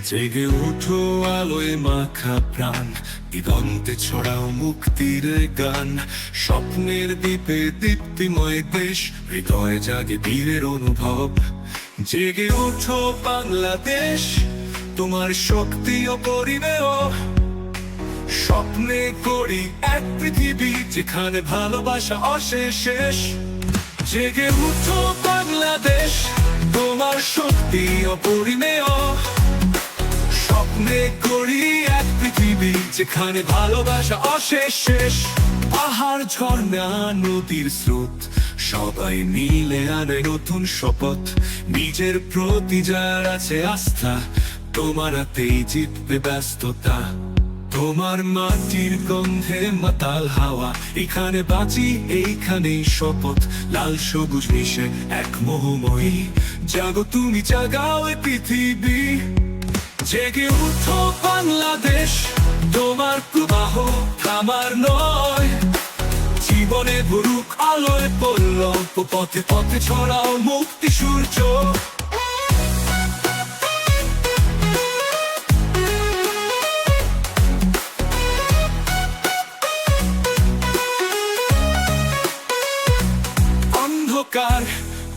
জেগে উঠো আলোয় মাখা প্রাণ, দিগন্তে ছড়াও মুক্তির গান। স্বপ্নের দ্বীপে দীপ্তিময় দেশ, হৃদয়ে জাগে বীরের অনুভব। জেগে উঠো বাংলাদেশ, তোমার শক্তি অপরিমেয়। স্বপ্নে করি এক পৃথিবী, যেখানে ভালোবাসা অশেষ। জেগে উঠো বাংলাদেশ, তোমার শক্তি অপরিমেয়। স্বপ্নে করি এক পৃথিবী, যেখানে ভালোবাসা অশেষ। পাহাড় ঝর্ণা নদীর স্রোত, সবাই মিলে আনে নতুন শপথ। নিজের প্রতি যার আছে আস্থা, তোমার হাতেই জিতবে ব্যস্ততা। তোমার মাটির গন্ধে মাতাল হাওয়া, এখানে বাঁচি এইখানেই শপথ। লাল সবুজ মিশে এক মোহময়ী, জাগো তুমি জাগাও এ পৃথিবী। জেগে উঠো বাংলাদেশ, তোমার প্রবাহ আমার নয়। জীবনে ভরুক আলোয় পল্লব, পথে পথে ছড়াও মুক্তি সূর্য। অন্ধকার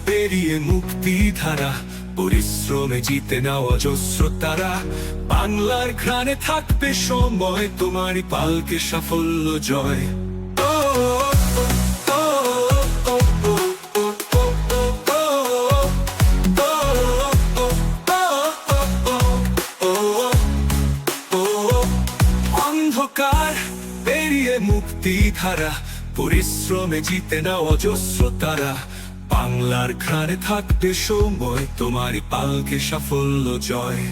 পেরিয়ে মুক্তি ধারা, পরিশ্রমে জিতে নাও অজস্র তারা। বাংলার ঘ্রাণে থাকবে সময়, তোমারই পালকে সাফল্য জয়। অন্ধকার পেরিয়ে মুক্তি ধারা, পরিশ্রমে জিতে নাও অজস্র তারা। বাংলার ঘ্রাণে থাকবে সময়, তোমারই পালকে সাফল্য জয়।